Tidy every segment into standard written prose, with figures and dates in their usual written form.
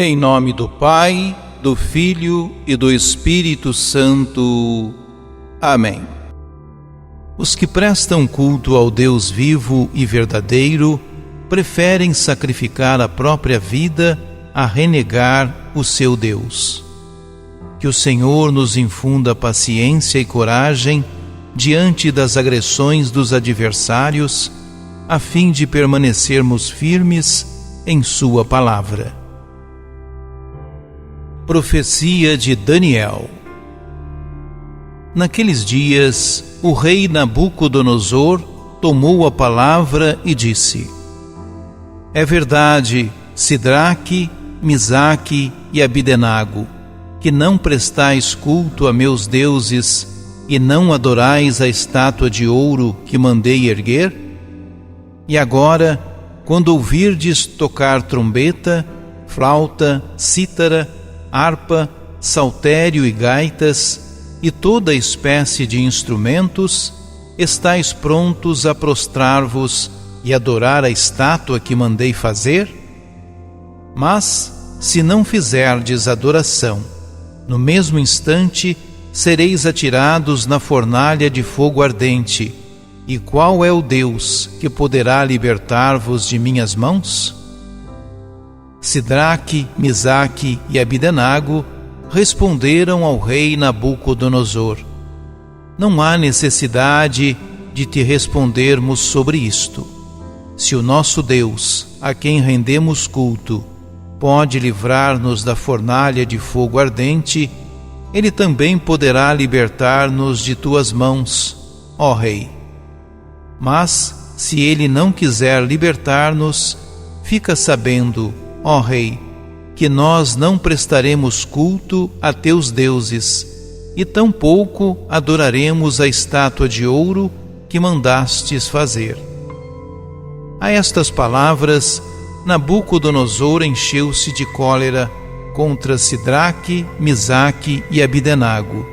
Em nome do Pai, do Filho e do Espírito Santo. Amém. Os que prestam culto ao Deus vivo e verdadeiro preferem sacrificar a própria vida a renegar o seu Deus. Que o Senhor nos infunda paciência e coragem diante das agressões dos adversários, a fim de permanecermos firmes em sua palavra. Profecia de Daniel. Naqueles dias, o rei Nabucodonosor tomou a palavra e disse: É verdade, Sidraque, Misaque e Abdenago, que não prestais culto a meus deuses e não adorais a estátua de ouro que mandei erguer? E agora, quando ouvirdes tocar trombeta, flauta, cítara, harpa, saltério e gaitas, e toda espécie de instrumentos, estais prontos a prostrar-vos e adorar a estátua que mandei fazer? Mas, se não fizerdes adoração, no mesmo instante sereis atirados na fornalha de fogo ardente. E qual é o Deus que poderá libertar-vos de minhas mãos? Sidraque, Misaque e Abdenago responderam ao rei Nabucodonosor: Não há necessidade de te respondermos sobre isto. Se o nosso Deus, a quem rendemos culto, pode livrar-nos da fornalha de fogo ardente, Ele também poderá libertar-nos de tuas mãos, ó rei. Mas, se Ele não quiser libertar-nos, fica sabendo, ó rei, que nós não prestaremos culto a teus deuses, e tampouco adoraremos a estátua de ouro que mandastes fazer. A estas palavras, Nabucodonosor encheu-se de cólera contra Sidraque, Misaque e Abdenago,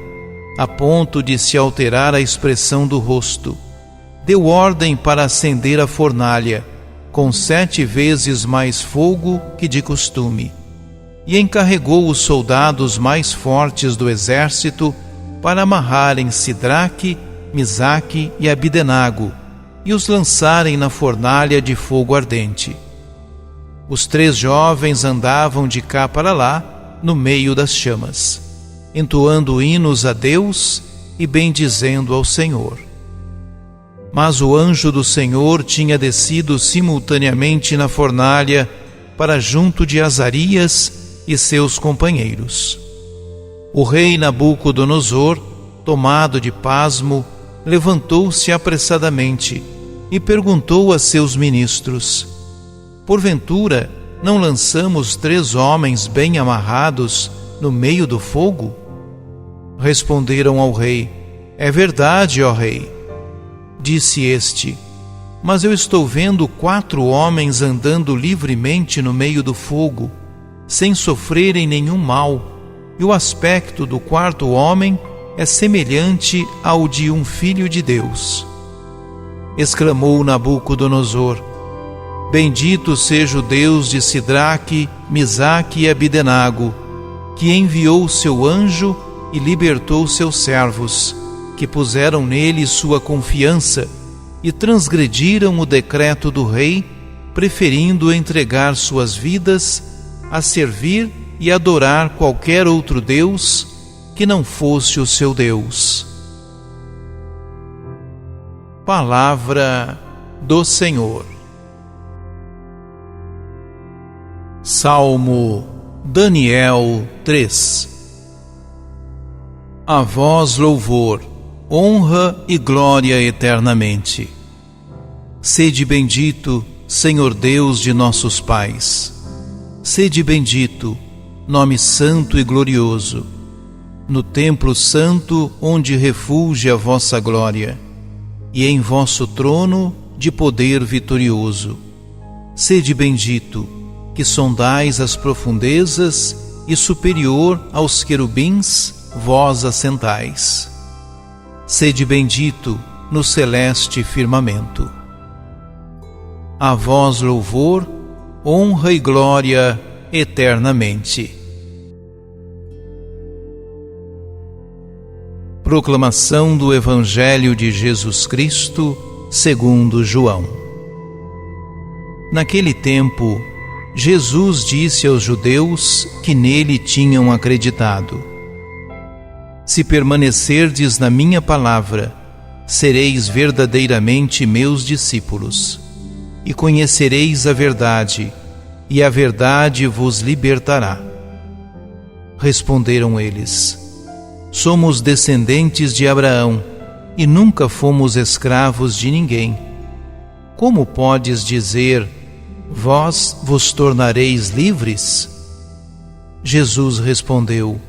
a ponto de se alterar a expressão do rosto. Deu ordem para acender a fornalha, com 7 vezes mais fogo que de costume, e encarregou os soldados mais fortes do exército para amarrarem Sidraque, Misaque e Abdenago e os lançarem na fornalha de fogo ardente. Os 3 jovens andavam de cá para lá, no meio das chamas, entoando hinos a Deus e bendizendo ao Senhor. Mas o anjo do Senhor tinha descido simultaneamente na fornalha para junto de Azarias e seus companheiros. O rei Nabucodonosor, tomado de pasmo, levantou-se apressadamente e perguntou a seus ministros: Porventura, não lançamos 3 homens bem amarrados no meio do fogo? Responderam ao rei: É verdade, ó rei. Disse este: Mas eu estou vendo 4 homens andando livremente no meio do fogo, sem sofrerem nenhum mal, e o aspecto do 4º homem é semelhante ao de um filho de Deus. Exclamou Nabucodonosor: Bendito seja o Deus de Sidraque, Misaque e Abdenago, que enviou seu anjo e libertou seus servos, que puseram nele sua confiança e transgrediram o decreto do rei, preferindo entregar suas vidas a servir e adorar qualquer outro Deus que não fosse o seu Deus. Palavra do Senhor. Salmo Daniel 3. A vós louvor, honra e glória eternamente. Sede bendito, Senhor Deus de nossos pais. Sede bendito, nome santo e glorioso, no templo santo onde refulge a vossa glória, e em vosso trono de poder vitorioso. Sede bendito, que sondais as profundezas e superior aos querubins vós assentais. Sede bendito no celeste firmamento. A vós louvor, honra e glória eternamente. Proclamação do Evangelho de Jesus Cristo, segundo João. Naquele tempo, Jesus disse aos judeus que nele tinham acreditado: Se permanecerdes na minha palavra, sereis verdadeiramente meus discípulos, e conhecereis a verdade, e a verdade vos libertará. Responderam eles: Somos descendentes de Abraão, e nunca fomos escravos de ninguém. Como podes dizer, vós vos tornareis livres? Jesus respondeu: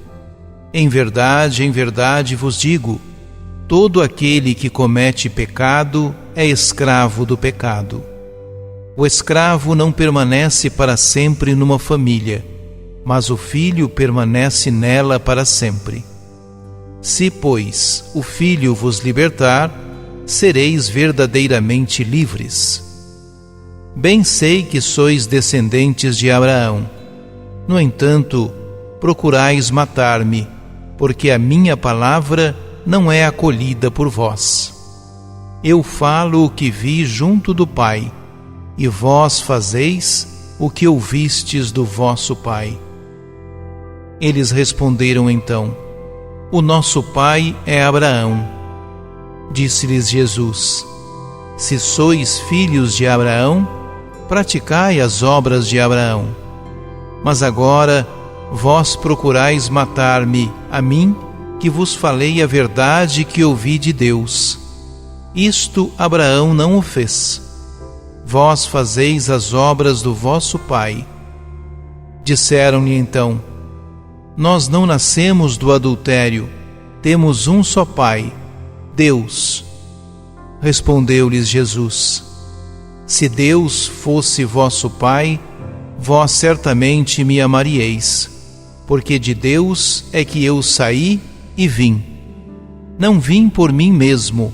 em verdade vos digo, todo aquele que comete pecado é escravo do pecado. O escravo não permanece para sempre numa família, mas o filho permanece nela para sempre. Se, pois, o Filho vos libertar, sereis verdadeiramente livres. Bem sei que sois descendentes de Abraão. No entanto, procurais matar-me, porque a minha palavra não é acolhida por vós. Eu falo o que vi junto do Pai, e vós fazeis o que ouvistes do vosso pai. Eles responderam então: O nosso pai é Abraão. Disse-lhes Jesus: Se sois filhos de Abraão, praticai as obras de Abraão. Mas agora vós procurais matar-me, a mim, que vos falei a verdade que ouvi de Deus. Isto Abraão não o fez. Vós fazeis as obras do vosso pai. Disseram-lhe então: Nós não nascemos do adultério, temos um só pai, Deus. Respondeu-lhes Jesus: Se Deus fosse vosso pai, vós certamente me amaríeis, porque de Deus é que eu saí e vim. Não vim por mim mesmo,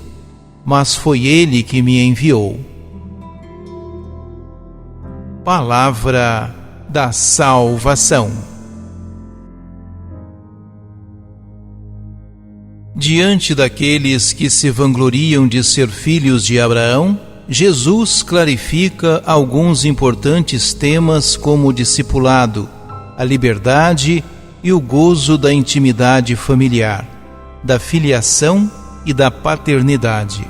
mas foi Ele que me enviou. Palavra da salvação. Diante daqueles que se vangloriam de ser filhos de Abraão, Jesus clarifica alguns importantes temas como o discipulado, a liberdade e o gozo da intimidade familiar, da filiação e da paternidade.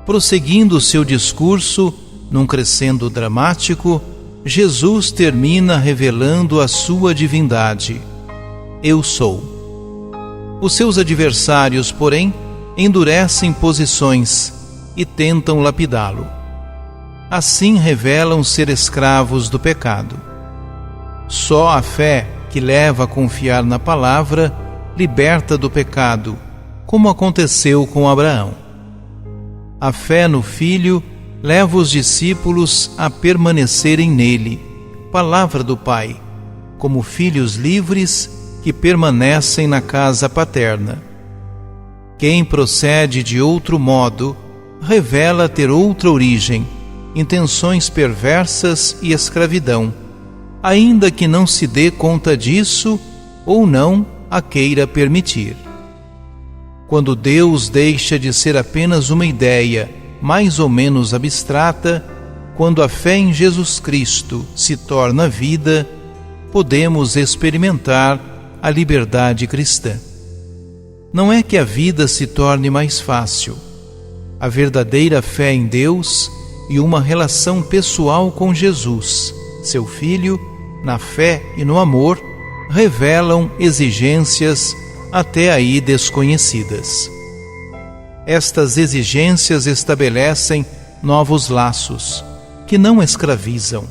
Prosseguindo seu discurso, num crescendo dramático, Jesus termina revelando a sua divindade: Eu sou. Os seus adversários, porém, endurecem posições e tentam lapidá-lo. Assim revelam ser escravos do pecado. Só a fé que leva a confiar na palavra liberta do pecado, como aconteceu com Abraão. A fé no Filho leva os discípulos a permanecerem nele, palavra do Pai, como filhos livres que permanecem na casa paterna. Quem procede de outro modo revela ter outra origem, intenções perversas e escravidão, ainda que não se dê conta disso ou não a queira permitir. Quando Deus deixa de ser apenas uma ideia mais ou menos abstrata, quando a fé em Jesus Cristo se torna vida, podemos experimentar a liberdade cristã. Não é que a vida se torne mais fácil. A verdadeira fé em Deus e uma relação pessoal com Jesus, seu Filho, na fé e no amor, revelam exigências até aí desconhecidas. Estas exigências estabelecem novos laços, que não escravizam,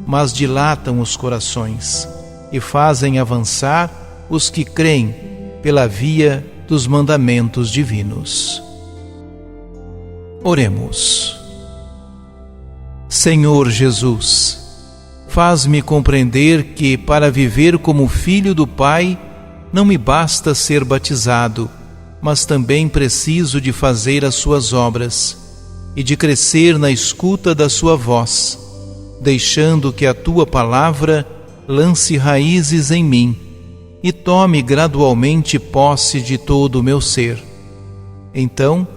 mas dilatam os corações e fazem avançar os que creem pela via dos mandamentos divinos. Oremos. Senhor Jesus, faz-me compreender que, para viver como filho do Pai, não me basta ser batizado, mas também preciso de fazer as suas obras e de crescer na escuta da sua voz, deixando que a tua palavra lance raízes em mim e tome gradualmente posse de todo o meu ser. Então,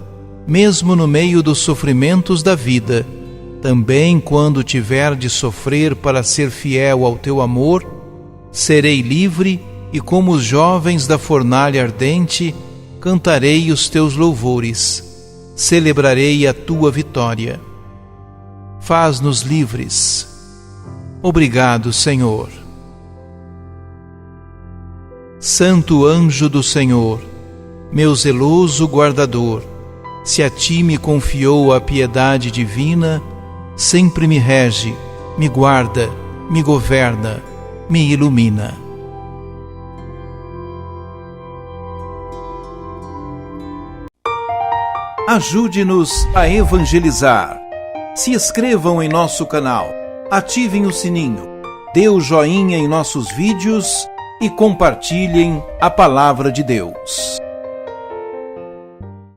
mesmo no meio dos sofrimentos da vida, também quando tiver de sofrer para ser fiel ao teu amor, serei livre e, como os jovens da fornalha ardente, cantarei os teus louvores, celebrarei a tua vitória. Faz-nos livres. Obrigado, Senhor. Santo anjo do Senhor, meu zeloso guardador, se a ti me confiou a piedade divina, sempre me rege, me guarda, me governa, me ilumina. Ajude-nos a evangelizar. Se inscrevam em nosso canal, ativem o sininho, dê o joinha em nossos vídeos e compartilhem a palavra de Deus.